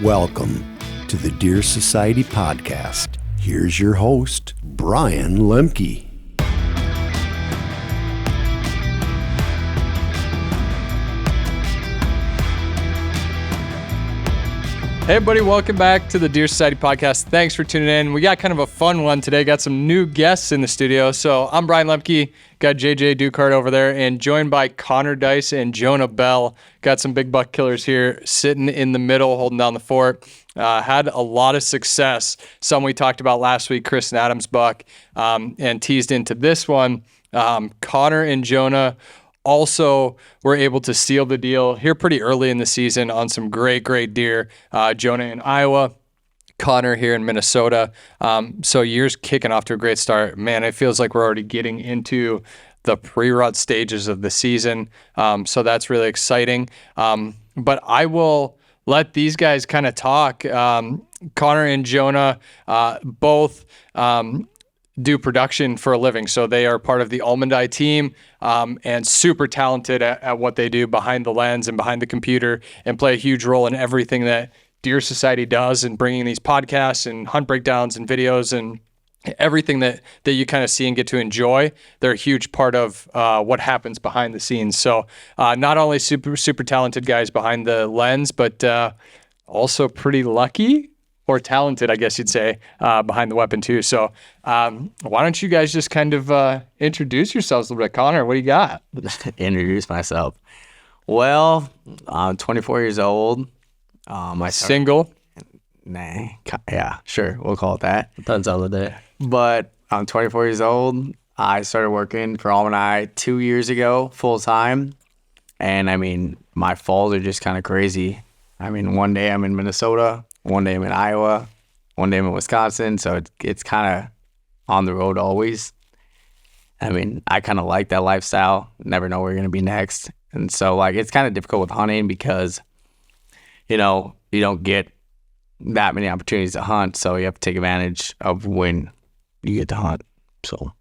Welcome to the Deer Society podcast. Here's your host, Brian Lemke. Hey everybody, welcome back to the Deer Society podcast. Thanks for tuning in. We got kind of a fun one today. Got some new guests in the studio. So I'm Brian Lemke, got JJ Ducart over there, and joined by Connor Deis and Jonah Bell. Got some big buck killers here sitting in the middle, holding down the fort. Had a lot of success. Some we talked about last week, Chris and Adam's buck, and teased into this one. Connor and Jonah also were able to seal the deal here pretty early in the season on some great deer. Jonah in Iowa, Connor here in Minnesota. So year's kicking off to a great start. Man, it feels like we're already getting into the pre-rut stages of the season. So that's really exciting. But I will let these guys kind of talk. Connor and Jonah both do production for a living. So they are part of the Almond Eye team and super talented at what they do behind the lens and behind the computer, and play a huge role in everything that Deer Society does and bringing these podcasts and hunt breakdowns and videos and everything that you kind of see and get to enjoy. They're a huge part of what happens behind the scenes. So not only super talented guys behind the lens, but also pretty lucky or talented, I guess you'd say, behind the weapon too. So why don't you guys just kind of introduce yourselves a little bit? Connor, what do you got? Introduce myself. Well, I'm 24 years old. Single? Nah, yeah, sure, we'll call it that. Depends on the day. But I'm 24 years old. I started working for Almond Eye 2 years ago, full time. And I mean, my falls are just kind of crazy. I mean, one day I'm in Minnesota, one day I'm in Iowa, one day I'm in Wisconsin. So it's kind of on the road always. I mean, I kind of like that lifestyle. Never know where you're going to be next. And so like, it's kind of difficult with hunting because, you know, you don't get that many opportunities to hunt. So you have to take advantage of when you get to hunt. So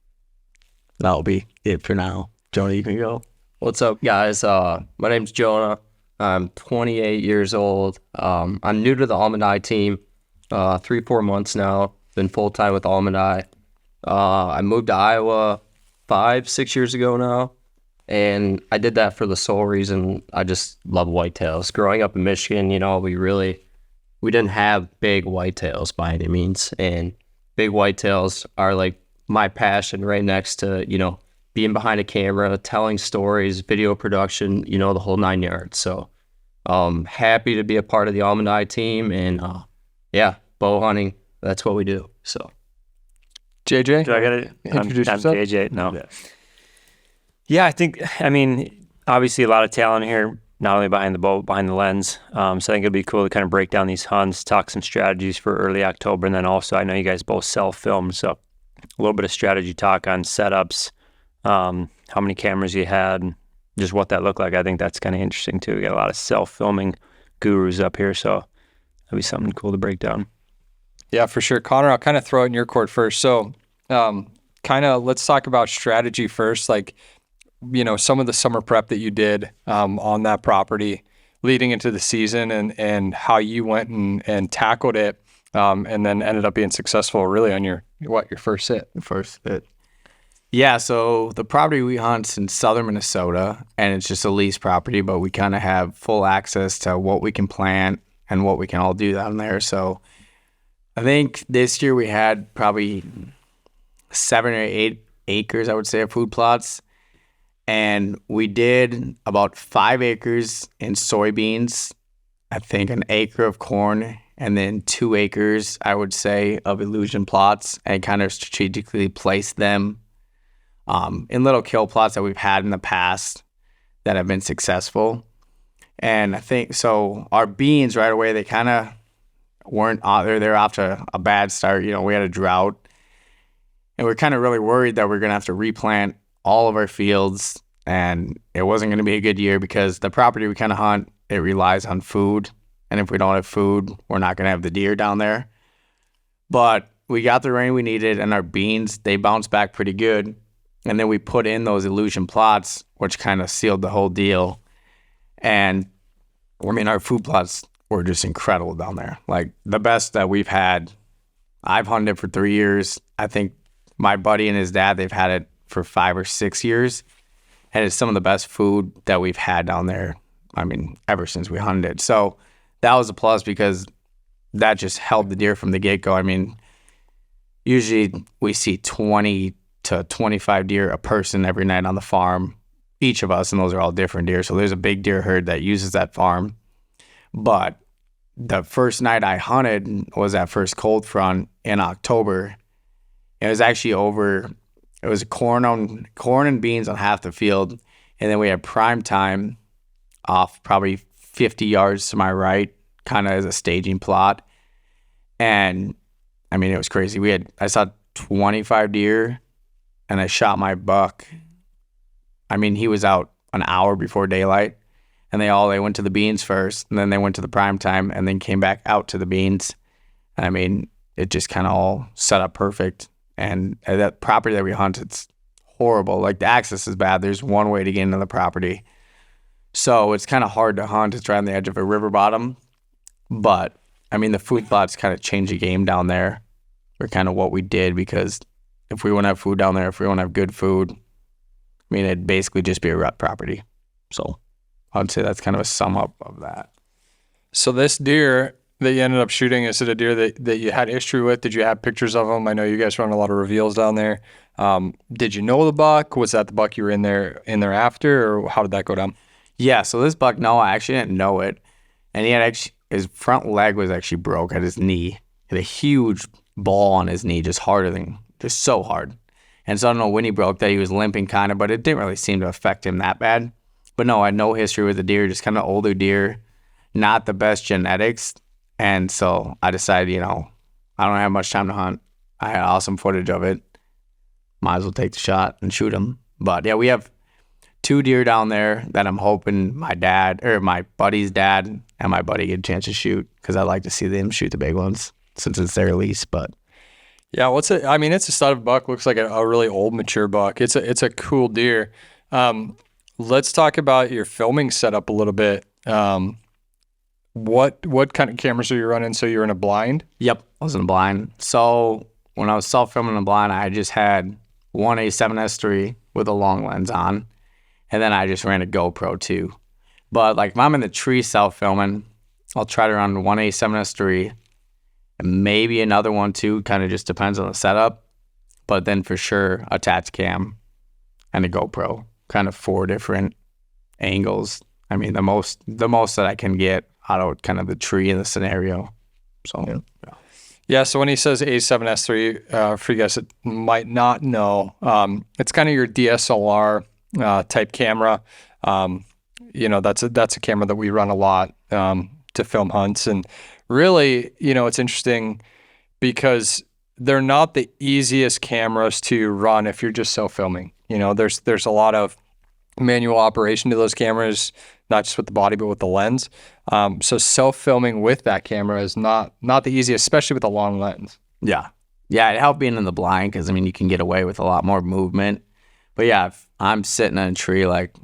that'll be it for now. Jonah, you can go. What's up, guys? My name's Jonah. I'm 28 years old. I'm new to the Almond Eye team, 3-4 months now. Been full-time with Almond Eye. I moved to Iowa 5-6 years ago now, and I did that for the sole reason I just love whitetails. Growing up in Michigan, you know, we didn't have big whitetails by any means, and big whitetails are like my passion right next to, you know, being behind a camera, telling stories, video production, you know, the whole 9 yards. So happy to be a part of the Almond Eye team, and yeah, bow hunting, that's what we do. So JJ? Do I gotta introduce I'm yourself? JJ. No. Yeah, I mean, obviously a lot of talent here, not only behind the bow, behind the lens. So I think it'd be cool to kind of break down these hunts, talk some strategies for early October, and then also I know you guys both self-film, so a little bit of strategy talk on setups, how many cameras you had, and just what that looked like. I think that's kind of interesting too. We got a lot of self-filming gurus up here, so that'd be something cool to break down. Yeah, for sure. Connor, I'll kind of throw it in your court first. So kind of let's talk about strategy first. Like, you know, some of the summer prep that you did on that property leading into the season, and how you went and tackled it, and then ended up being successful really on your first hit. First hit. Yeah, so the property we hunt's in southern Minnesota, and it's just a lease property, but we kind of have full access to what we can plant and what we can all do down there. So I think this year we had probably 7 or 8 acres, I would say, of food plots. And we did about 5 acres in soybeans, I think an acre of corn, and then 2 acres, I would say, of illusion plots, and kind of strategically placed them in little kill plots that we've had in the past that have been successful. And I think, so our beans right away, they kind of weren't, they're off to a bad start. You know, we had a drought, and we're kind of really worried that we're going to have to replant all of our fields, and it wasn't going to be a good year because the property we kind of hunt, it relies on food. And if we don't have food, we're not going to have the deer down there. But we got the rain we needed, and our beans, they bounced back pretty good. And then we put in those illusion plots, which kind of sealed the whole deal. And I mean, our food plots were just incredible down there. Like the best that we've had. I've hunted for 3 years. I think my buddy and his dad, they've had it for 5 or 6 years. And it's some of the best food that we've had down there. I mean, ever since we hunted. So that was a plus because that just held the deer from the get-go. I mean, usually we see 20 to 25 deer a person every night on the farm, each of us, and those are all different deer. So there's a big deer herd that uses that farm. But the first night I hunted was that first cold front in October. It was actually it was corn and beans on half the field. And then we had prime time off probably 50 yards to my right, kind of as a staging plot. And I mean, it was crazy. I saw 25 deer and I shot my buck. I mean, he was out an hour before daylight. And they went to the beans first, and then they went to the prime time, and then came back out to the beans. I mean, it just kind of all set up perfect. And that property that we hunt, it's horrible. Like the access is bad. There's one way to get into the property. So it's kind of hard to hunt. It's right on the edge of a river bottom. But I mean, the food plots kind of changed the game down there, or kind of what we did, because if we wouldn't have food down there, if we wouldn't have good food, I mean, it'd basically just be a rut property. So I'd say that's kind of a sum up of that. So this deer that you ended up shooting, is it a deer that you had history with? Did you have pictures of him? I know you guys run a lot of reveals down there. Did you know the buck? Was that the buck you were in there after, or how did that go down? Yeah, so this buck, no, I actually didn't know it. And he had his front leg was actually broke at his knee. He had a huge ball on his knee, just so hard. And so I don't know when he broke that. He was limping kind of, but it didn't really seem to affect him that bad. But no, I had no history with the deer, just kind of older deer, not the best genetics. And so I decided, I don't have much time to hunt. I had awesome footage of it. Might as well take the shot and shoot him. But yeah, we have 2 deer down there that I'm hoping my buddy's dad and my buddy get a chance to shoot, because I'd like to see them shoot the big ones since it's their lease. But yeah, it's a stud of buck. Looks like a really old, mature buck. It's a cool deer. Let's talk about your filming setup a little bit. What kind of cameras are you running? So you're in a blind? Yep, I was in a blind. So when I was self-filming in a blind, I just had one A7S III with a long lens on, and then I just ran a GoPro too. But like if I'm in the tree self-filming, I'll try to run one A7S III and maybe another one too. Kind of just depends on the setup. But then for sure a Tats cam and a GoPro, kind of 4 different angles. I mean, the most that I can get out of kind of the tree in the scenario. So yeah. So when he says A7S III, for you guys that might not know, it's kind of your DSLR type camera. That's a camera that we run a lot to film hunts. And really, it's interesting because they're not the easiest cameras to run if you're just self-filming. There's a lot of manual operation to those cameras, not just with the body, but with the lens. So self-filming with that camera is not the easiest, especially with a long lens. Yeah. Yeah, it helped being in the blind because, you can get away with a lot more movement. But yeah, if I'm sitting in a tree, like,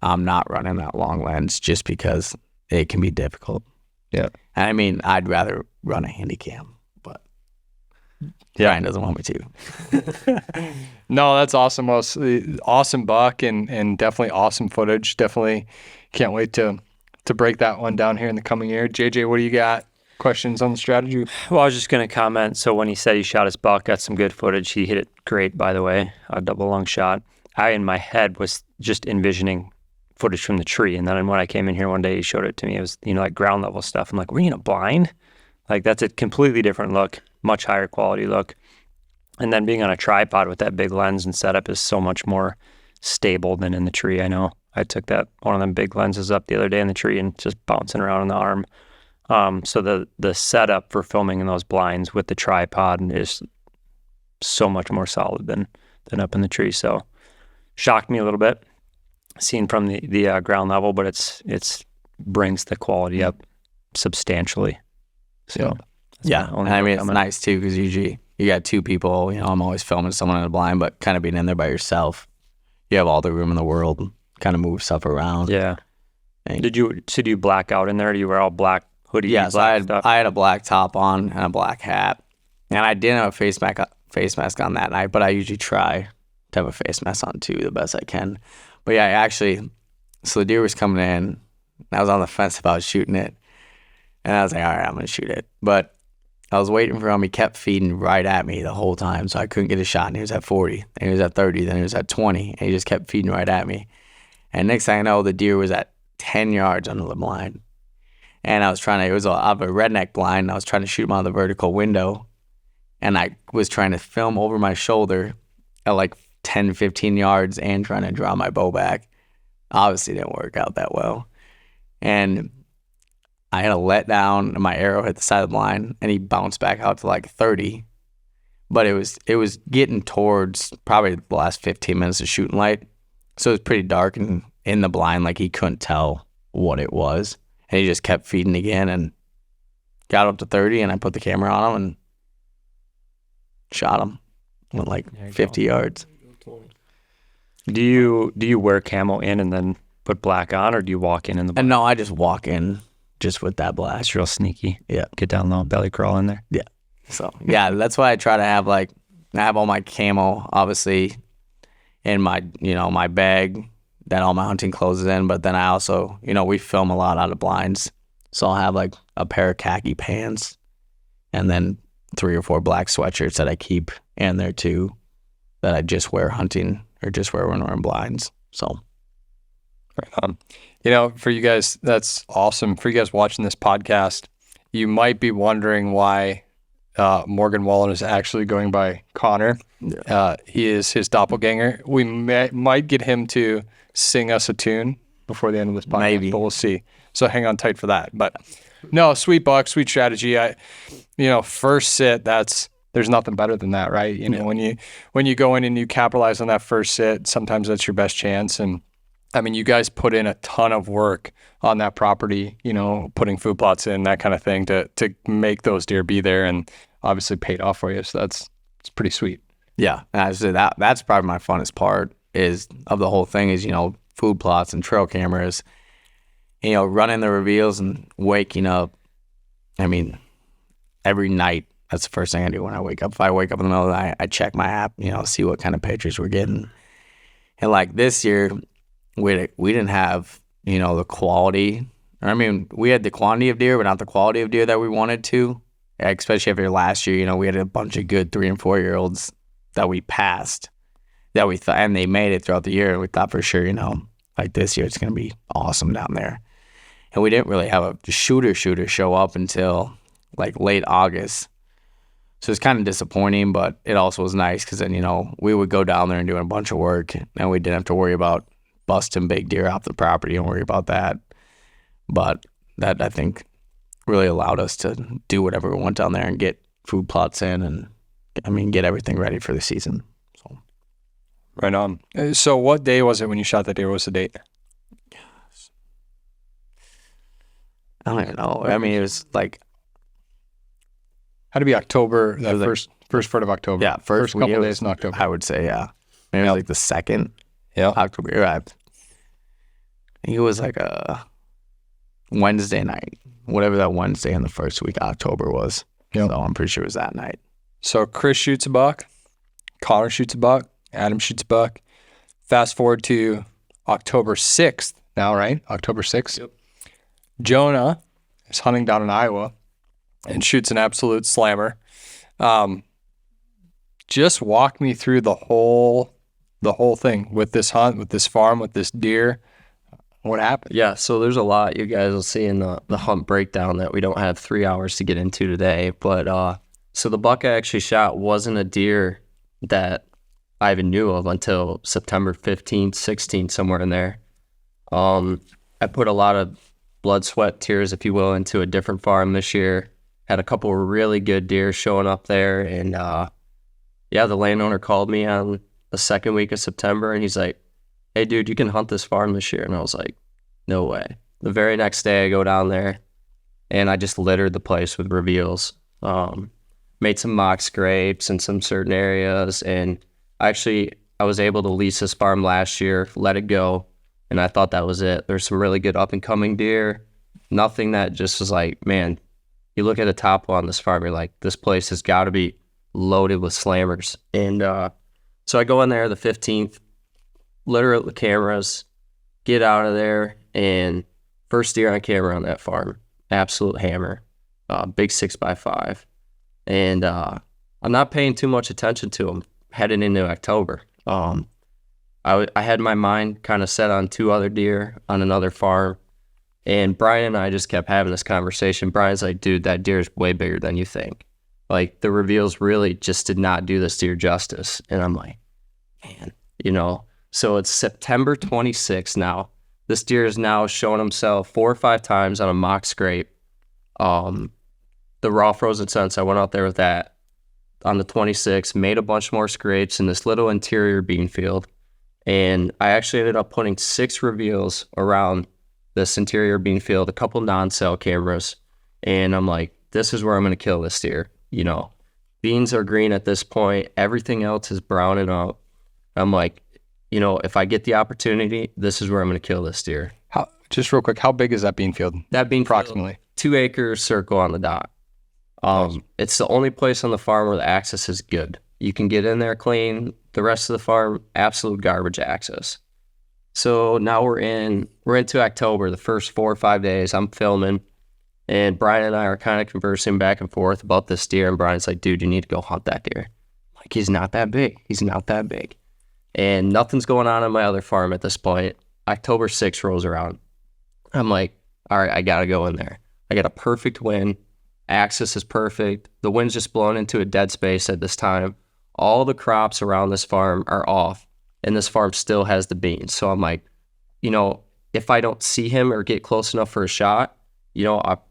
I'm not running that long lens just because it can be difficult. Yeah. And I'd rather run a handy cam, but Brian doesn't want me to. No, that's awesome. Awesome buck and definitely awesome footage. Definitely can't wait to break that one down here in the coming year. JJ, what do you got? Questions on the strategy? Well, I was just going to comment. So when he said he shot his buck, got some good footage. He hit it great, by the way, a double lung shot. I, in my head, was just envisioning footage from the tree. And then when I came in here one day, he showed it to me. It was, like ground level stuff. I'm like, were you in a blind? Like, that's a completely different look, much higher quality look. And then being on a tripod with that big lens and setup is so much more stable than in the tree. I know I took one of them big lenses up the other day in the tree and just bouncing around on the arm. So the setup for filming in those blinds with the tripod is so much more solid than up in the tree. So shocked me a little bit seen from the ground level, but it's brings the quality up substantially. So yeah, and it's nice too because usually you got 2 people. I'm always filming someone in a blind, but kind of being in there by yourself, you have all the room in the world, kind of move stuff around. Yeah. And Did you black out in there? Do you wear all black hoodie. Yeah, so black stuff. I had a black top on and a black hat, and I didn't have a face mask on that night, but I usually try to have a face mask on too, the best I can. But yeah, actually, so the deer was coming in, and I was on the fence about shooting it, and I was like, all right, I'm gonna shoot it. But I was waiting for him. He kept feeding right at me the whole time, so I couldn't get a shot. And he was at 40, and he was at 30, then he was at 20, and he just kept feeding right at me. And next thing I know, the deer was at 10 yards under the blind. And I was trying to, it was out of a redneck blind, and I was trying to shoot him out of the vertical window. And I was trying to film over my shoulder at like 10, 15 yards and trying to draw my bow back. Obviously didn't work out that well. And I had a let down, and my arrow hit the side of the blind, and he bounced back out to like 30. But it was getting towards probably the last 15 minutes of shooting light. So it was pretty dark and in the blind, like he couldn't tell what it was. And he just kept feeding again and got up to 30, and I put the camera on him and shot him. Went like 50 yards. Do you wear camo in and then put black on, or do you walk in the black? And no, I just walk in just with that black. It's real sneaky. Yeah. Get down low, belly crawl in there. Yeah. So, yeah, that's why I try to have I have all my camo, obviously, in my, my bag that all my hunting clothes is in. But then I also, we film a lot out of blinds. So I'll have like a pair of khaki pants and then 3 or 4 black sweatshirts that I keep in there too, that I just wear hunting or just wear when we're in blinds. So, for you guys, that's awesome. For you guys watching this podcast, you might be wondering why Morgan Wallen is actually going by Connor. He is his doppelganger. We might get him to sing us a tune before the end of this podcast, Maybe. But we'll see. So hang on tight for that. But no, sweet buck, sweet strategy. First sit, there's nothing better than that, right? When you go in and you capitalize on that first sit, sometimes that's your best chance. And I mean, you guys put in a ton of work on that property, putting food plots in, that kind of thing to make those deer be there, and obviously paid off for you. So it's pretty sweet. yeah, and I say that's probably my funnest part of the whole thing is, food plots and trail cameras, running the reveals and waking up. I mean, every night, that's the first thing I do when I wake up. If I wake up in the middle of the night, I check my app, see what kind of pictures we're getting. And like this year, we didn't have, the quality. I mean, we had the quantity of deer, but not the quality of deer that we wanted to. Especially after last year, we had a bunch of good 3 and 4 year olds that we passed, that we thought, and they made it throughout the year. And we thought for sure, like this year, it's going to be awesome down there. And we didn't really have a shooter show up until like late August. So it's kind of disappointing, but it also was nice because then, we would go down there and do a bunch of work, and we didn't have to worry about busting big deer off the property and worry about that. But that, I think, really allowed us to do whatever we want down there and get food plots in and, get everything ready for the season. So, Right on. So what day was it when you shot that deer? What was the date? I don't even know. I mean, it was like, Had to be October, that was like- first part of October. yeah, First couple it was- days in October. I would say, yeah. Maybe it was like the 2nd Yeah. October. You're right. I think it was like a Wednesday night, whatever that Wednesday in the first week of October was. Yep. So I'm pretty sure it was that night. So Chris shoots a buck, Connor shoots a buck, Adam shoots a buck. Fast forward to October 6th now, right? October 6th. Yep. Jonah is hunting down in Iowa and shoots an absolute slammer. Just walk me through the whole thing with this hunt, with this farm, with this deer. What happened? Yeah, so there's a lot you guys will see in the hunt breakdown that we don't have 3 hours to get into today. But so the buck I actually shot wasn't a deer that I even knew of until September 15th, 16th, somewhere in there. I put a lot of blood, sweat, tears, if you will, into a different farm this year. Had a couple of really good deer showing up there. And the landowner called me on the second week of September, and he's like, hey, dude, you can hunt this farm this year. And I was like, no way. The very next day I go down there, and I just littered the place with reveals. Made some mock scrapes in some certain areas, and I was able to lease this farm last year, let it go, and I thought that was it. There's some really good up-and-coming deer, Nothing that just was like, man, you look at a topo on this farm, you're like, this place has got to be loaded with slammers. And so I go in there the 15th, litter up the cameras, get out of there, and first deer on camera on that farm, absolute hammer, big 6x5. And I'm not paying too much attention to him heading into October. I had my mind kind of set on 2 other deer on another farm, and Brian and I just kept having this conversation. Brian's like, dude, that deer is way bigger than you think. Like, the reveals really just did not do this deer justice. And I'm like, man, so it's September 26th now. This deer has now shown himself 4 or 5 times on a mock scrape. The raw frozen sense, I went out there with that on the 26th, made a bunch more scrapes in this little interior bean field. And I actually ended up putting 6 reveals around this interior bean field, a couple non-cell cameras. And I'm like, this is where I'm going to kill this deer. Beans are green at this point. Everything else is browning up. I'm like, if I get the opportunity, this is where I'm going to kill this deer. Just real quick, how big is that bean field? That bean approximately field, 2 acres circle on the dot. It's the only place on the farm where the access is good. You can get in there clean. The rest of the farm, absolute garbage access. So now we're into October, the first 4 or 5 days. I'm filming, and Brian and I are kind of conversing back and forth about this deer. And Brian's like, dude, you need to go hunt that deer. I'm like, he's not that big. He's not that big. And nothing's going on my other farm at this point. October 6th rolls around. I'm like, all right, I got to go in there. I got a perfect wind. Access is perfect. The wind's just blowing into a dead space at this time. All the crops around this farm are off, and this farm still has the beans. So I'm like, if I don't see him or get close enough for a shot, I'll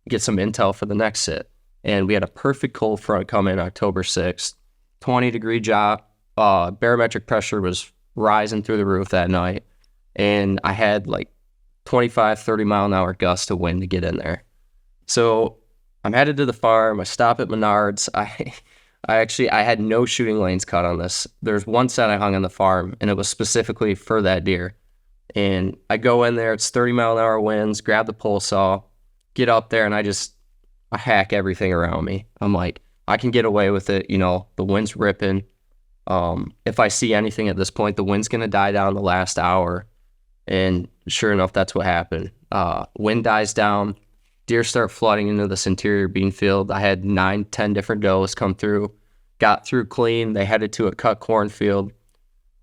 get some intel for the next sit. And we had a perfect cold front come in October 6th, 20-degree drop. Barometric pressure was rising through the roof that night. And I had like 25, 30-mile-an-hour gusts of wind to get in there. So I'm headed to the farm. I stop at Menards. I had no shooting lanes cut on this. There's one set I hung on the farm, and it was specifically for that deer. And I go in there, it's 30-mile-an-hour winds, grab the pole saw, get up there, and I hack everything around me. I'm like, I can get away with it. The wind's ripping. If I see anything at this point, the wind's going to die down the last hour. And sure enough, that's what happened. Wind dies down. Deer start flooding into this interior bean field. I had 9, 10 different does come through, got through clean. They headed to a cut cornfield.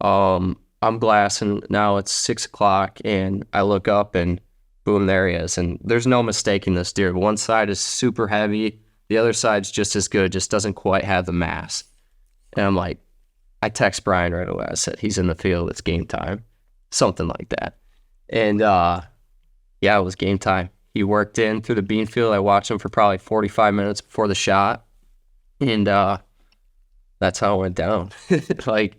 I'm glassing. Now it's 6 o'clock, and I look up, and boom, there he is. And there's no mistaking this deer. One side is super heavy. The other side's just as good, just doesn't quite have the mass. And I'm like, I text Brian right away. I said, he's in the field. It's game time. Something like that. And it was game time. He worked in through the bean field. I watched him for probably 45 minutes before the shot. And that's how it went down. Like,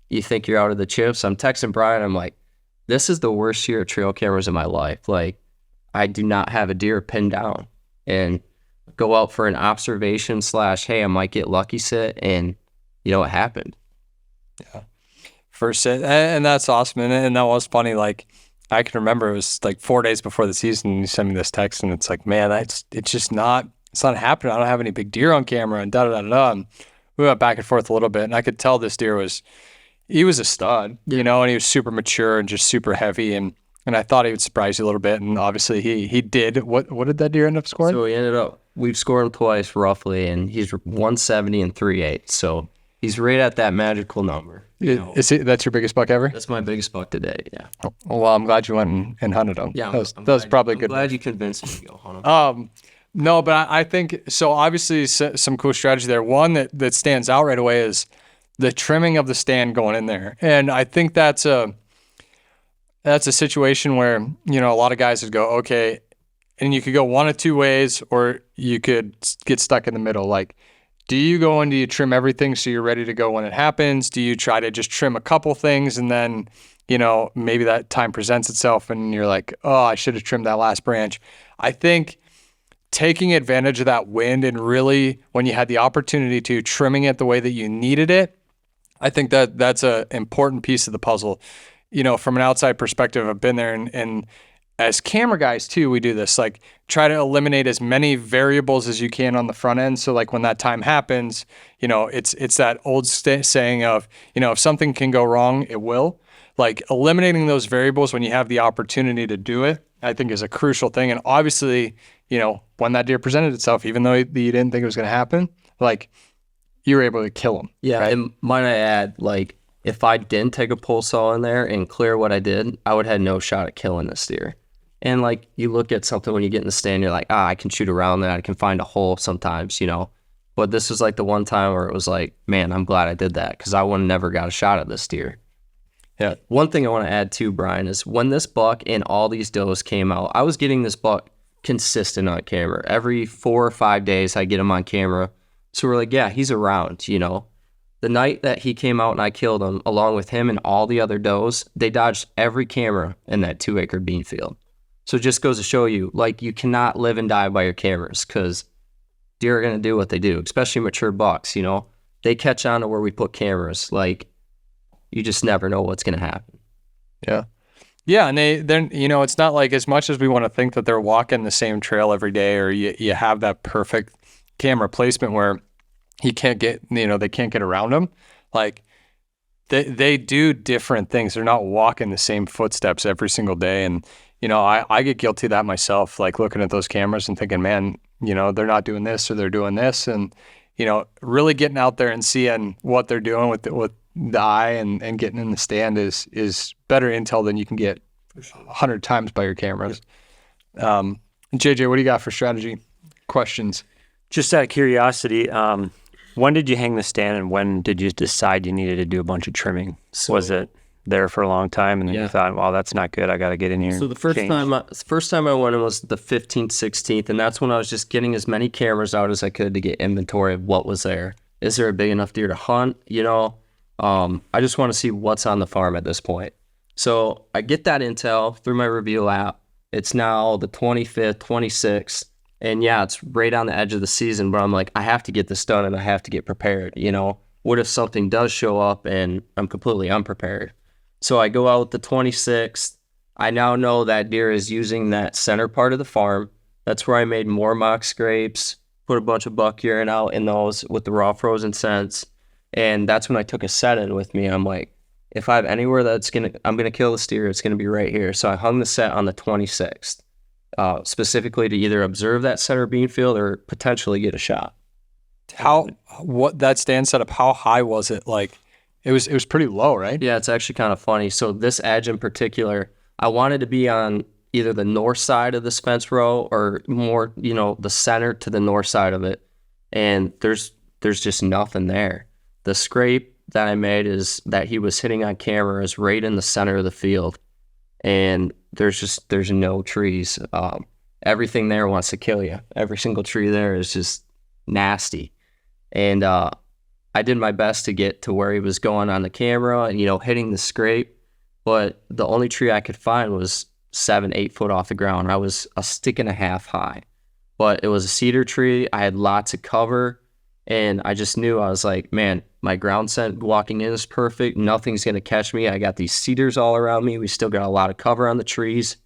you think you're out of the chips. I'm texting Brian. I'm like, this is the worst year of trail cameras in my life. Like, I do not have a deer pinned down. And go out for an observation / hey, I might get lucky sit. And it happened. Yeah. First sit. And that's awesome. And that was funny. Like, I can remember it was like 4 days before the season, and you sent me this text, and it's like, man, it's not happening. I don't have any big deer on camera, and da-da-da-da-da. And we went back and forth a little bit, and I could tell this deer he was a stud, and he was super mature and just super heavy, and I thought he would surprise you a little bit, and obviously he did. What did that deer end up scoring? So we've scored him twice roughly, and he's 170 and 3/8, so he's right at that magical number. That's your biggest buck ever? That's my biggest buck today, yeah. Oh, well, I'm glad you went and hunted him. Yeah, that was probably good. I'm glad you convinced me to go hunt him. No, but I think, so obviously some cool strategy there. One that stands out right away is the trimming of the stand going in there. And I think that's a situation where, a lot of guys would go, okay, and you could go one of two ways, or you could get stuck in the middle. Like, do you go and do you trim everything so you're ready to go when it happens? Do you try to just trim a couple things and then, maybe that time presents itself and you're like, oh, I should have trimmed that last branch. I think taking advantage of that wind and really, when you had the opportunity to, trimming it the way that you needed it, I think that's an important piece of the puzzle. From an outside perspective, I've been there, and as camera guys too, we do this, like try to eliminate as many variables as you can on the front end. So like when that time happens, it's that old saying of, if something can go wrong, it will. Like eliminating those variables when you have the opportunity to do it, I think is a crucial thing. And obviously, when that deer presented itself, even though you didn't think it was going to happen, like you were able to kill him. Yeah, right? and might I add, like if I didn't take a pole saw in there and clear what I did, I would have had no shot at killing this deer. And like you look at something when you get in the stand, you're like, I can shoot around that. I can find a hole sometimes, But this was like the one time where it was like, man, I'm glad I did that because I would have never got a shot at this deer. Yeah. One thing I want to add too, Brian, is when this buck and all these does came out, I was getting this buck consistent on camera. Every 4 or 5 days, I get him on camera. So we're like, yeah, he's around, The night that he came out and I killed him, along with him and all the other does, they dodged every camera in that 2-acre bean field. So it just goes to show you, like, you cannot live and die by your cameras because deer are going to do what they do, especially mature bucks, They catch on to where we put cameras. Like, you just never know what's going to happen. Yeah. Yeah, and they're it's not like as much as we want to think that they're walking the same trail every day or you have that perfect camera placement where you can't get, they can't get around them. Like, they do different things. They're not walking the same footsteps every single day. And, I get guilty of that myself, like looking at those cameras and thinking, man, they're not doing this or they're doing this. And, really getting out there and seeing what they're doing with the eye and getting in the stand is better intel than you can get 100 times by your cameras. JJ, what do you got for strategy questions? Just out of curiosity, when did you hang the stand and when did you decide you needed to do a bunch of trimming? Was it there for a long time and then you thought, well, that's not good, I got to get in here? So the first time I went in was the 15th, 16th, and that's when I was just getting as many cameras out as I could to get inventory of what was there. Is there a big enough deer to hunt? I just want to see what's on the farm at this point. So I get that intel through my review app. It's now the 25th, 26th, and yeah, it's right on the edge of the season, but I'm like, I have to get this done and I have to get prepared. What if something does show up and I'm completely unprepared? So I go out the 26th. I now know that deer is using that center part of the farm. That's where I made more mock scrapes, put a bunch of buck urine out in those with the raw frozen scents. And that's when I took a set in with me. I'm like, if I have anywhere I'm going to kill this deer, it's going to be right here. So I hung the set on the 26th, specifically to either observe that center bean field or potentially get a shot. What that stand setup, how high was it? Like, it was pretty low, right? Yeah, it's actually kind of funny. So this edge in particular, I wanted to be on either the north side of this fence row or more, the center to the north side of it. And there's just nothing there. The scrape that I made is that he was hitting on camera is right in the center of the field. And there's no trees. Everything there wants to kill you. Every single tree there is just nasty. And I did my best to get to where he was going on the camera and, hitting the scrape. But the only tree I could find was 7-8 foot off the ground. I was a stick and a half high. But it was a cedar tree. I had lots of cover. And I just knew, I was like, man, my ground scent walking in is perfect. Nothing's going to catch me. I got these cedars all around me. We still got a lot of cover on the trees.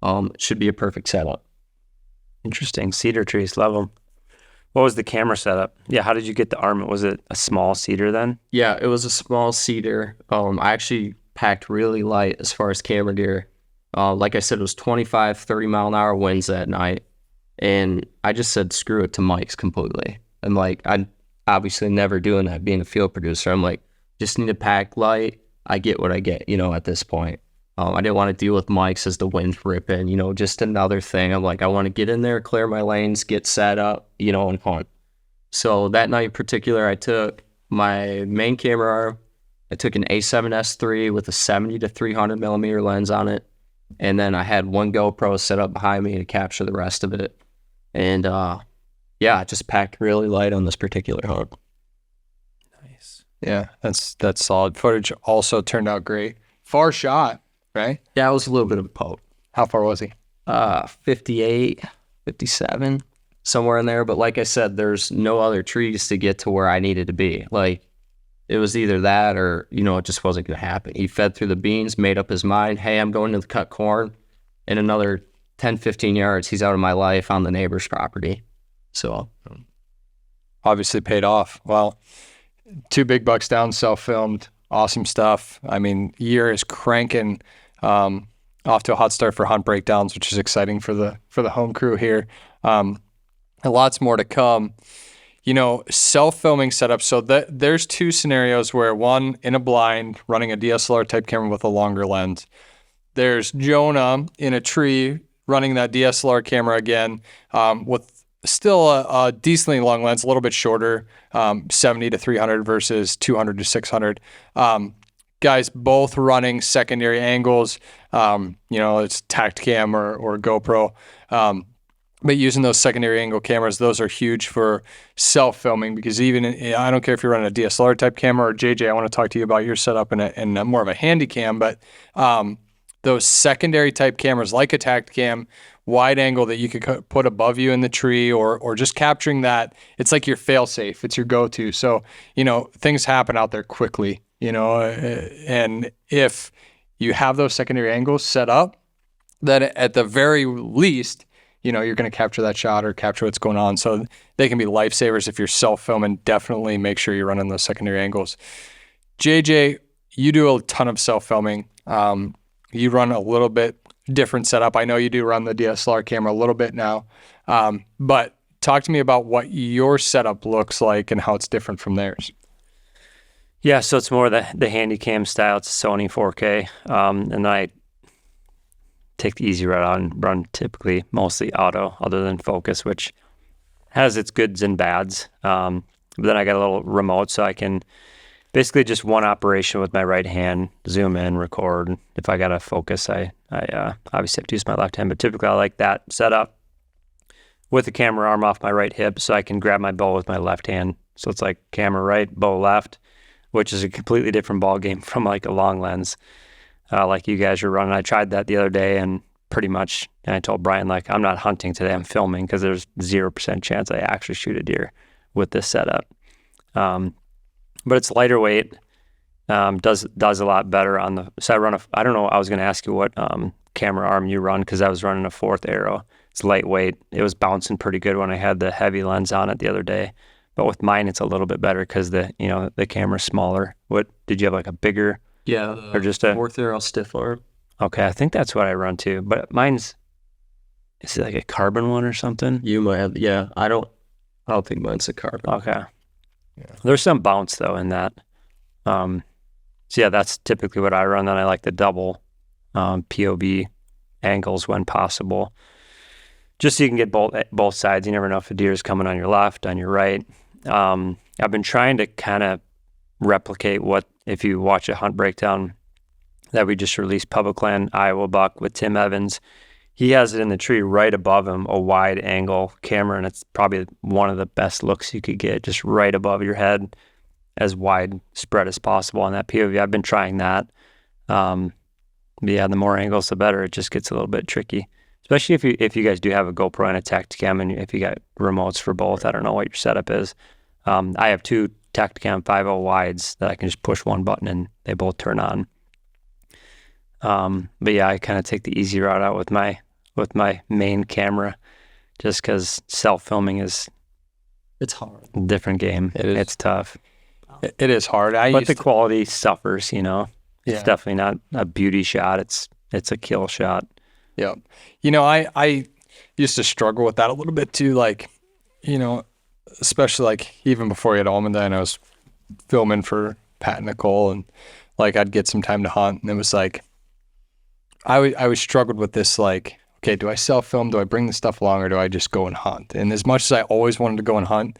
It should be a perfect setup. Interesting. Cedar trees, love them. What was the camera setup? Yeah, how did you get the arm? Was it a small cedar then? Yeah, it was a small cedar. I actually packed really light as far as camera gear. Like I said, it was 25, 30 mile an hour winds that night. And I just said, screw it to mics completely. And like, I'm obviously never doing that being a field producer. I'm like, just need to pack light. I get what I get, at this point. I didn't want to deal with mics as the wind's ripping, just another thing. I'm like, I want to get in there, clear my lanes, get set up, and hunt. So that night in particular, I took my main camera arm. I took an A7S III with a 70 to 300 millimeter lens on it. And then I had one GoPro set up behind me to capture the rest of it. And, yeah, I just packed really light on this particular hunt. Nice. Yeah, that's solid. Footage also turned out great. Far shot, right? Yeah, it was a little bit of a poke. How far was he? 58, 57, somewhere in there. But like I said, there's no other trees to get to where I needed to be. Like, it was either that or, it just wasn't going to happen. He fed through the beans, made up his mind, hey, I'm going to cut corn. in another 10, 15 yards, he's out of my life on the neighbor's property. So Obviously paid off. Well, 2 big bucks down, self-filmed, awesome stuff. I mean, year is cranking, off to a hot start for Hunt Breakdowns, which is exciting for the home crew here. And lots more to come. Self-filming setup. So there's 2 scenarios where one in a blind running a DSLR type camera with a longer lens. There's Jonah in a tree running that DSLR camera again, with still a decently long lens, a little bit shorter, 70 to 300 versus 200 to 600. Guys both running secondary angles, it's Tactacam or GoPro. But using those secondary angle cameras, those are huge for self-filming, because I don't care if you're running a DSLR type camera, or JJ, I want to talk to you about your setup in more of a handy cam, but those secondary type cameras like a Tactacam, wide angle that you could put above you in the tree, or just capturing that, it's like your fail safe, it's your go-to. So, things happen out there quickly, and if you have those secondary angles set up, then at the very least, you're going to capture that shot or capture what's going on. So they can be lifesavers if you're self-filming. Definitely make sure you're running those secondary angles. JJ, you do a ton of self-filming. You run a little bit different setup. I know you do run the DSLR camera a little bit now, but talk to me about what your setup looks like and how it's different from theirs. Yeah, so it's more the Handycam style. It's a Sony 4K, and I take the easy route out and run typically mostly auto, other than focus, which has its goods and bads. But then I got a little remote, so I can basically just one operation with my right hand, zoom in, record. If I got to focus, I obviously have to use my left hand, but typically I like that setup with the camera arm off my right hip, so I can grab my bow with my left hand. So it's like camera right, bow left, which is a completely different ball game from like a long lens. Like you guys are running. I tried that the other day, and pretty much, and I told Brian, like, I'm not hunting today, I'm filming, because there's 0% chance I actually shoot a deer with this setup. But it's lighter weight, does a lot better on the, so I don't know, I was going to ask you what camera arm you run, because I was running a 4th Arrow. It's lightweight. It was bouncing pretty good when I had the heavy lens on it the other day. But with mine, it's a little bit better because the camera's smaller. What, did you have like a bigger? Yeah, or just a 4th Arrow stiff arm. Okay, I think that's what I run too. But is it like a carbon one or something? You might have, yeah. I don't think mine's a carbon. Okay. Yeah. There's some bounce though in that. So yeah, that's typically what I run. Then I like the double POV angles when possible, just so you can get both sides. You never know if a deer is coming on your left, on your right. I've been trying to kind of replicate what, if you watch a Hunt Breakdown that we just released, Public Land Iowa buck with Tim Evans, he has it in the tree right above him, a wide angle camera, and it's probably one of the best looks you could get, just right above your head, as wide spread as possible on that POV. I've been trying that. But yeah, the more angles, the better. It just gets a little bit tricky, especially if you guys do have a GoPro and a Tactacam, and if you got remotes for both. I don't know what your setup is. I have 2 Tactacam 5.0 wides that I can just push one button and they both turn on. But yeah, I kind of take the easy route out with my main camera, just because self-filming it's hard. A different game. It's tough. It is hard. But the quality suffers, It's definitely not a beauty shot. It's a kill shot. Yeah. I used to struggle with that a little bit too, like, especially like even before you had Almond Eye, and I was filming for Pat and Nicole, and like I'd get some time to hunt, and it was like I always struggled with this, like, okay, do I self-film? Do I bring the stuff along, or do I just go and hunt? And as much as I always wanted to go and hunt,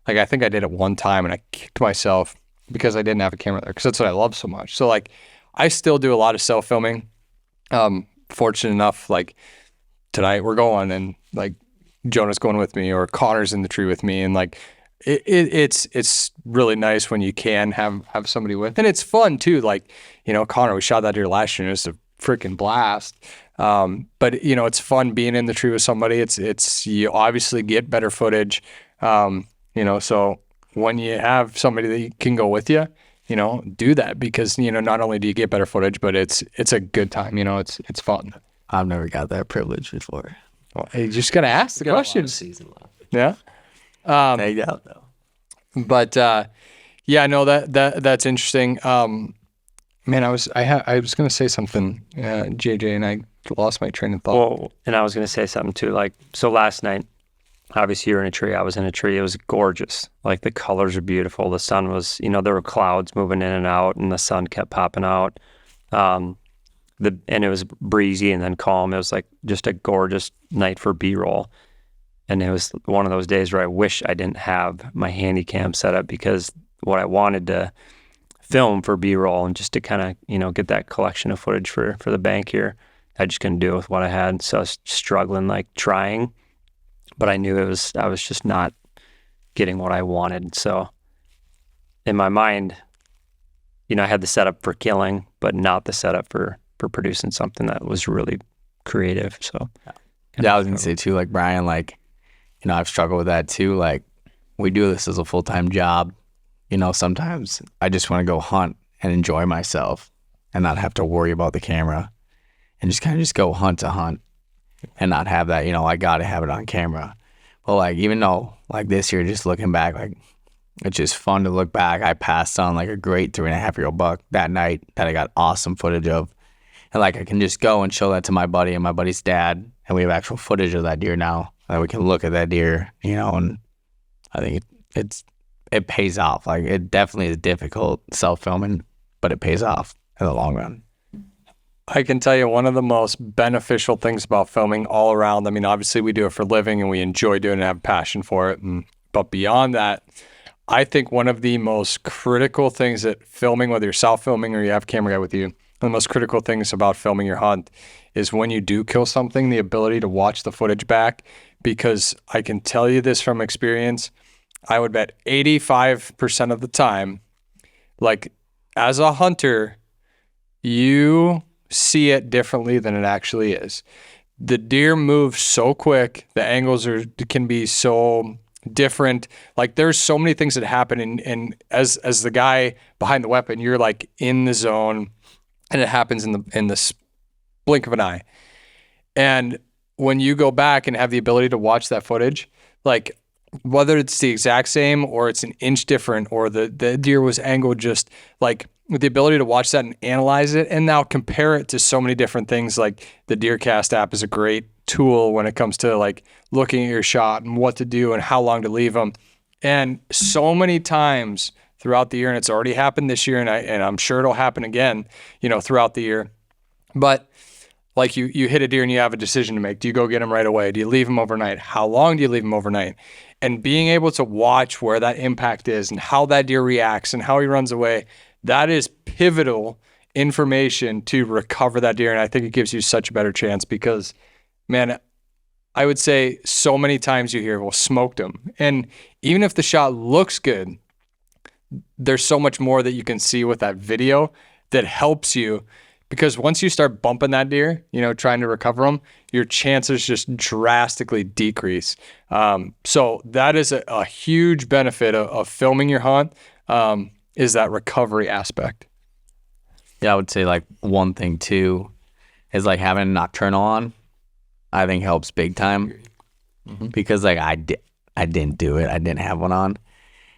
like I think I did it one time and I kicked myself because I didn't have a camera there, because that's what I love so much. So like I still do a lot of self-filming. Fortunate enough, like tonight we're going, and like Jonah's going with me, or Connor's in the tree with me, and like it's really nice when you can have somebody with, and it's fun too. Like, Connor, we shot that deer last year, and it was a freaking blast. But it's fun being in the tree with somebody. It's you obviously get better footage. So when you have somebody that can go with you, do that, because not only do you get better footage, but it's a good time. It's fun. I've never got that privilege before. Well, hey, you just got to ask the Got a lot of questions. season left. Yeah. Take out though. But yeah, no, that's interesting. Man, I was gonna say something, JJ, and I lost my train of thought. Well, and I was going to say something too. Like, so last night, obviously you're in a tree. I was in a tree. It was gorgeous. Like, the colors are beautiful. The sun was, there were clouds moving in and out, and the sun kept popping out. And it was breezy and then calm. It was like just a gorgeous night for B-roll. And it was one of those days where I wish I didn't have my handy cam set up, because what I wanted to film for B-roll and just to kind of, get that collection of footage for the bank here, I just couldn't do it with what I had. So I was struggling, like trying, but I knew I was just not getting what I wanted. So in my mind, I had the setup for killing, but not the setup for producing something that was really creative. So yeah, I was gonna say too, like Brian, like, I've struggled with that too. Like, we do this as a full-time job. Sometimes I just want to go hunt and enjoy myself and not have to worry about the camera and just kind of go hunt to hunt and not have that, I got to have it on camera. But like, even though like this year, just looking back, like, it's just fun to look back. I passed on like a great 3.5-year-old buck that night that I got awesome footage of. And like, I can just go and show that to my buddy and my buddy's dad. And we have actual footage of that deer now. Like, we can look at that deer, and I think it pays off. Like, it definitely is difficult self-filming, but it pays off in the long run. I can tell you one of the most beneficial things about filming all around. I mean, obviously we do it for a living and we enjoy doing it and have a passion for it. But beyond that, I think one of the most critical things that filming, whether you're self-filming or you have a camera guy with you, the most critical things about filming your hunt is when you do kill something, the ability to watch the footage back. Because I can tell you this from experience, I would bet 85% of the time, like, as a hunter, you see it differently than it actually is. The deer move so quick, the angles can be so different. Like, there's so many things that happen, and as the guy behind the weapon, you're like in the zone, and it happens in the blink of an eye. And when you go back and have the ability to watch that footage, like, whether it's the exact same or it's an inch different or the deer was angled just like, with the ability to watch that and analyze it and now compare it to so many different things. Like, the DeerCast app is a great tool when it comes to like looking at your shot and what to do and how long to leave them. And so many times throughout the year, and it's already happened this year, and I'm sure it'll happen again, throughout the year. But like, you hit a deer and you have a decision to make. Do you go get him right away? Do you leave him overnight? How long do you leave him overnight? And being able to watch where that impact is and how that deer reacts and how he runs away, that is pivotal information to recover that deer. And I think it gives you such a better chance because, man, I would say so many times you hear, well, smoked him. And even if the shot looks good, there's so much more that you can see with that video that helps you. Because once you start bumping that deer, trying to recover them, your chances just drastically decrease. So that is a huge benefit of filming your hunt, is that recovery aspect. Yeah, I would say like one thing too is like having a nocturnal on, I think helps big time. Mm-hmm. Because like I didn't do it. I didn't have one on.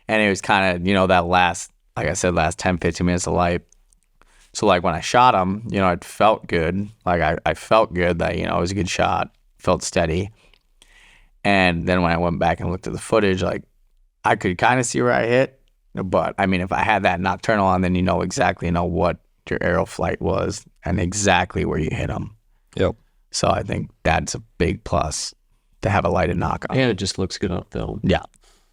And it was kind of, that last 10, 15 minutes of light. So like when I shot him, it felt good. Like I felt good that, it was a good shot, felt steady. And then when I went back and looked at the footage, like I could kind of see where I hit. But I mean, if I had that nocturnal on, then exactly what your arrow flight was and exactly where you hit them. Yep. So I think that's a big plus to have a lighted knock on. And it just looks good on film. Yeah.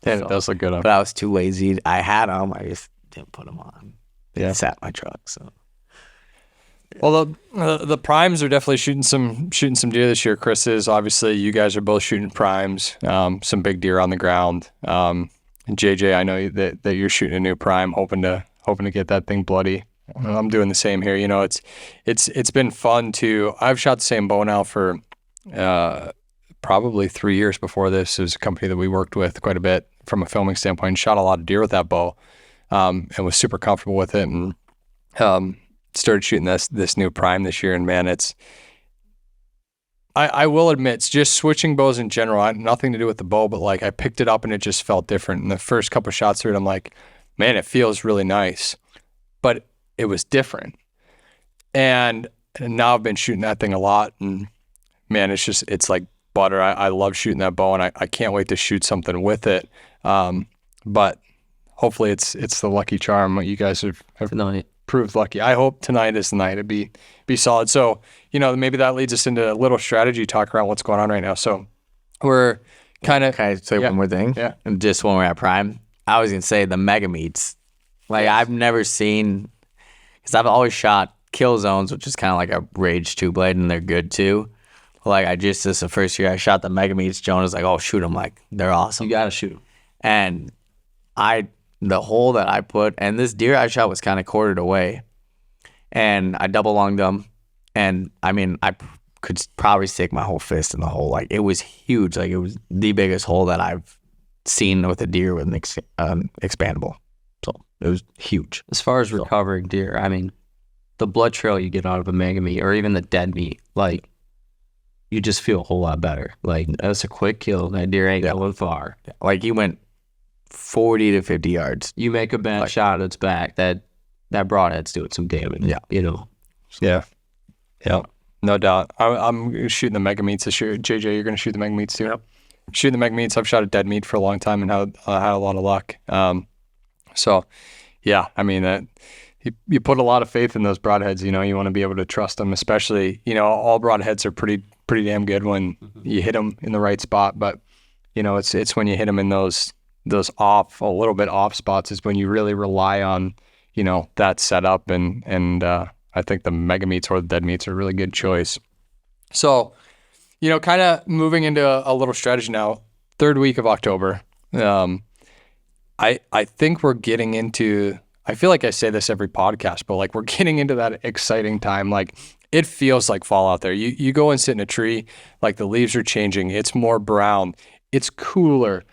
And it does look good on. But I was too lazy. I had them. I just didn't put them on. Yeah. Sat in my truck. So. Well, the primes are definitely shooting some deer this year. Chris is, obviously, you guys are both shooting primes, some big deer on the ground. And JJ, I know that you're shooting a new prime, hoping to get that thing bloody. I'm doing the same here. It's been fun to. I've shot the same bow now for probably 3 years before this. It was a company that we worked with quite a bit from a filming standpoint. Shot a lot of deer with that bow, and was super comfortable with it. And started shooting this new prime this year, and man, I will admit, it's just switching bows in general, nothing to do with the bow, but like I picked it up and it just felt different. And the first couple shots through it, I'm like, man, it feels really nice, but it was different. And now I've been shooting that thing a lot, and man, it's like butter. I love shooting that bow, and I can't wait to shoot something with it. But hopefully it's the lucky charm. You guys have proved lucky. I hope tonight is the night. It'd be solid. So, maybe that leads us into a little strategy talk around what's going on right now. So we're kind of... Can I say one more thing? Yeah. And just when we're at Prime, I was going to say the mega meets. Like, I've never seen... Because I've always shot kill zones, which is kind of like a Rage 2-blade, and they're good too. Like, this is the first year I shot the mega meets. Jonah's like, oh, shoot them. Like, they're awesome. You got to shoot them. And the hole that I put, and this deer I shot was kind of quartered away, and I double lunged them, and I mean, I could probably stick my whole fist in the hole. Like, it was huge. Like, it was the biggest hole that I've seen with a deer with an expandable. So it was huge. As far as recovering deer, I mean, the blood trail you get out of a mega meat or even the dead meat, like, you just feel a whole lot better. Like, that's a quick kill. That deer ain't going far. Like, he went 40 to 50 yards. You make a bad shot, it's back. That broadhead's doing some damage. Yeah. Yeah. No doubt. I'm shooting the mega meats this year. JJ, you're going to shoot the mega meats too? Yep. Shooting the mega meats. I've shot a dead meat for a long time and had a lot of luck. So, yeah, I mean, you put a lot of faith in those broadheads. You want to be able to trust them, especially, all broadheads are pretty damn good when you hit them in the right spot. But, it's when you hit them in those a little bit off spots is when you really rely on, that setup. And I think the mega meats or the dead meats are a really good choice. So, kind of moving into a little strategy now, third week of October. I think we're getting into, I feel like I say this every podcast, but like we're getting into that exciting time. Like it feels like fall out there. You go and sit in a tree, like the leaves are changing. It's more brown. It's cooler.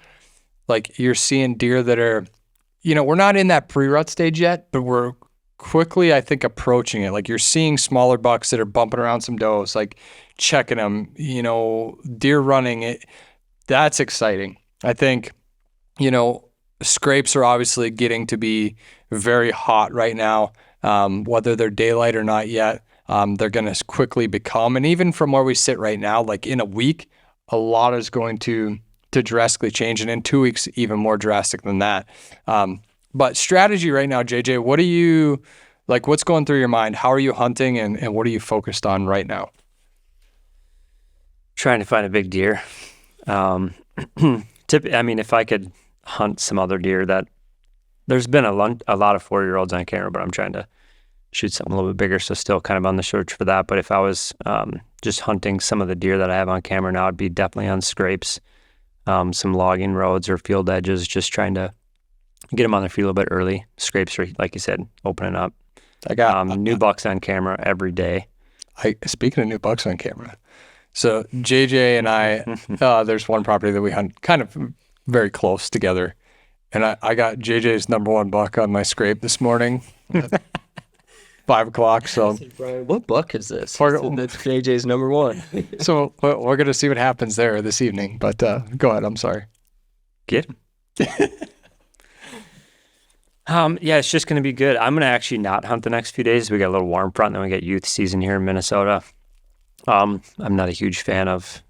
Like you're seeing deer that are, we're not in that pre-rut stage yet, but we're quickly, I think, approaching it. Like you're seeing smaller bucks that are bumping around some does, like checking them, deer running. That's exciting. I think, scrapes are obviously getting to be very hot right now, whether they're daylight or not yet. They're going to quickly become, and even from where we sit right now, like in a week, a lot is going to drastically change, and in 2 weeks, even more drastic than that. But strategy right now, JJ, what are you, like, what's going through your mind? How are you hunting, and what are you focused on right now? Trying to find a big deer. I mean, if I could hunt some other deer that, there's been a lot of 4-year-olds on camera, but I'm trying to shoot something a little bit bigger, so still kind of on the search for that. But if I was just hunting some of the deer that I have on camera now, I'd be definitely on scrapes, some logging roads or field edges, just trying to get them on their feet a little bit early. Scrapes are, like you said, opening up. I got new bucks on camera every day. Speaking of new bucks on camera, so JJ and I, there's one property that we hunt kind of very close together, and I got JJ's number one buck on my scrape this morning at 5 o'clock. So Brian, what buck is this? That's JJ's number one. So we're gonna see what happens there this evening. But go ahead. I'm sorry. Get him. Yeah, it's just going to be good. I'm going to actually not hunt the next few days. We got a little warm front, then we get youth season here in Minnesota. I'm not a huge fan of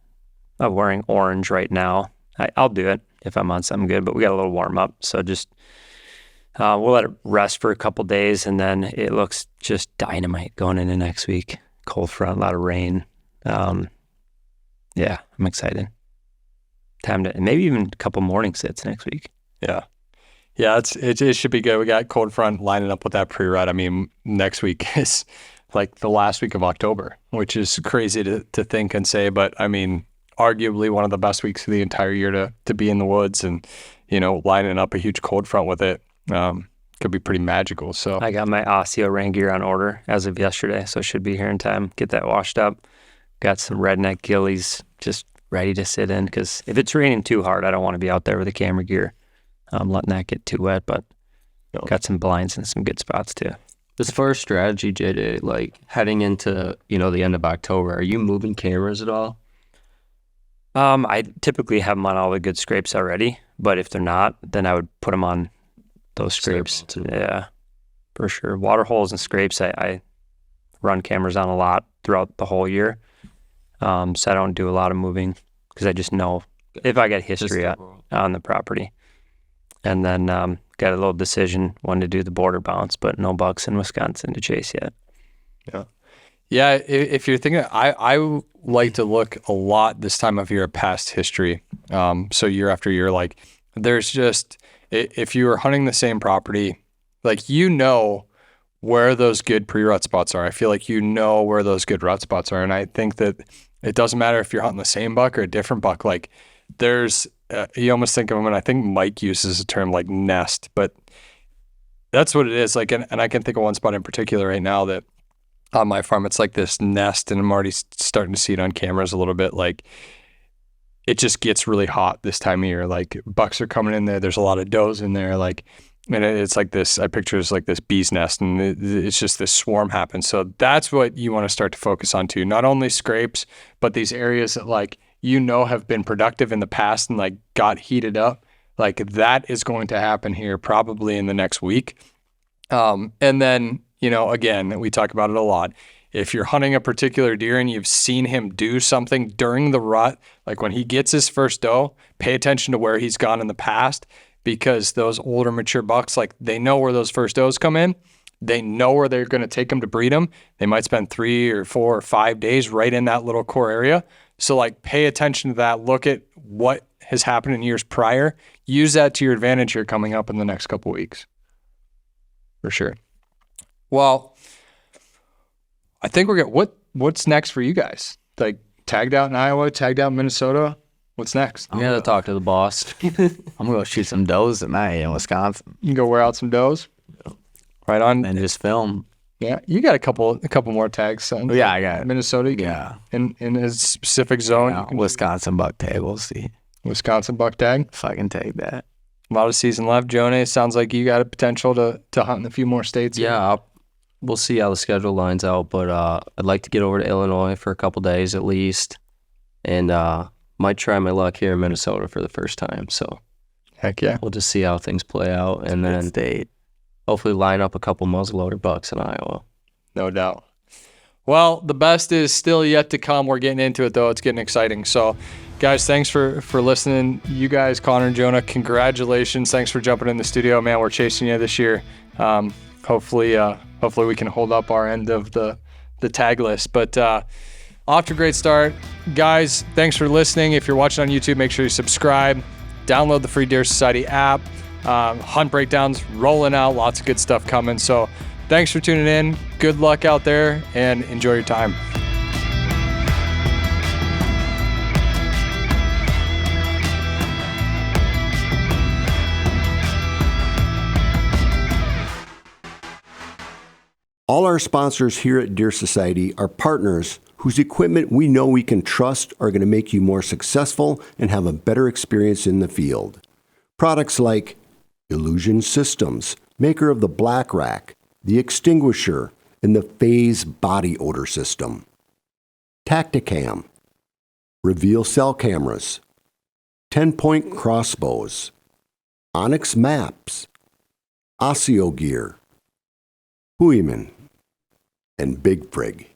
wearing orange right now. I'll do it if I'm on something good, but we got a little warm up. So just we'll let it rest for a couple days, and then it looks just dynamite going into next week. Cold front, a lot of rain. Yeah, I'm excited. Time to maybe even a couple morning sits next week. Yeah, it should be good. We got cold front lining up with that pre-rut. I mean, next week is like the last week of October, which is crazy to think and say, but I mean, arguably one of the best weeks of the entire year to be in the woods, and lining up a huge cold front with it could be pretty magical. So I got my Osseo rain gear on order as of yesterday, so it should be here in time. Get that washed up. Got some redneck ghillies just ready to sit in, because if it's raining too hard, I don't want to be out there with the camera gear. Letting that get too wet, but got some blinds and some good spots too. As far as strategy, JJ, like heading into, the end of October, are you moving cameras at all? I typically have them on all the good scrapes already, but if they're not, then I would put them on those scrapes. Yeah, for sure. Water holes and scrapes, I run cameras on a lot throughout the whole year. So I don't do a lot of moving because I just know if I get history on the property. And then got a little decision when to do the border bounce, but no bucks in Wisconsin to chase yet. Yeah, if you're thinking, I like to look a lot this time of year at past history. So year after year, like there's just, if you were hunting the same property, like you know where those good pre-rut spots are. I feel like you know where those good rut spots are. And I think that it doesn't matter if you're hunting the same buck or a different buck. Like there's, you almost think of them, and I think Mike uses a term like nest, but that's what it is. Like, and I can think of one spot in particular right now that on my farm, it's like this nest, and I'm already starting to see it on cameras a little bit. Like it just gets really hot this time of year. Like bucks are coming in there. There's a lot of does in there. Like, and it's like this, I picture it's like this bee's nest, and it's just this swarm happens. So that's what you want to start to focus on too. Not only scrapes, but these areas that like, you know, have been productive in the past and like got heated up. Like that is going to happen here probably in the next week. And then, you know, again, we talk about it a lot. If you're hunting a particular deer and you've seen him do something during the rut, like when he gets his first doe, pay attention to where he's gone in the past, because those older mature bucks, like they know where those first does come in. They know where they're going to take them to breed them. They might spend 3 or 4 or 5 days right in that little core area. So like pay attention to that. Look at what has happened in years prior. Use that to your advantage here coming up in the next couple of weeks. For sure. Well, I think we're good. What's next for you guys? Like tagged out in Iowa, tagged out in Minnesota. What's next? I'm gonna talk to the boss. I'm gonna go shoot some does tonight in Wisconsin You can go wear out some does. Right on. and just film. Yeah, you got a couple more tags, son. Yeah, I got it. Minnesota. You can, in a specific zone. Yeah, You can Wisconsin buck tag. We'll see Wisconsin buck tag. if I can take that. A lot of season left. Jonah, sounds like you got a potential to hunt in a few more states. Yeah, we'll see how the schedule lines out, but I'd like to get over to Illinois for a couple days at least, and might try my luck here in Minnesota for the first time. So Heck yeah. we'll just see how things play out, and then State. hopefully line up a couple muzzleloader bucks in Iowa. No doubt. Well, the best is still yet to come. We're getting into it, though. It's getting exciting. So, guys, thanks for listening. You guys, Connor and Jonah, congratulations. Thanks for jumping in the studio. Man, we're chasing you this year. Hopefully we can hold up our end of the tag list. But off to a great start. Guys, thanks for listening. If you're watching on YouTube, make sure you subscribe. Download the free Deer Society app. Hunt breakdowns rolling out. Lots of good stuff coming. So thanks for tuning in. Good luck out there and enjoy your time. All our sponsors here at Deer Society are partners whose equipment we know we can trust are going to make you more successful and have a better experience in the field. Products like Illusion Systems, maker of the Black Rack, the Extinguisher, and the Phase Body Odor System. Tacticam, Reveal Cell Cameras, 10-Point Crossbows, Onyx Maps, Osseo Gear, Hooyman, and Big Frig.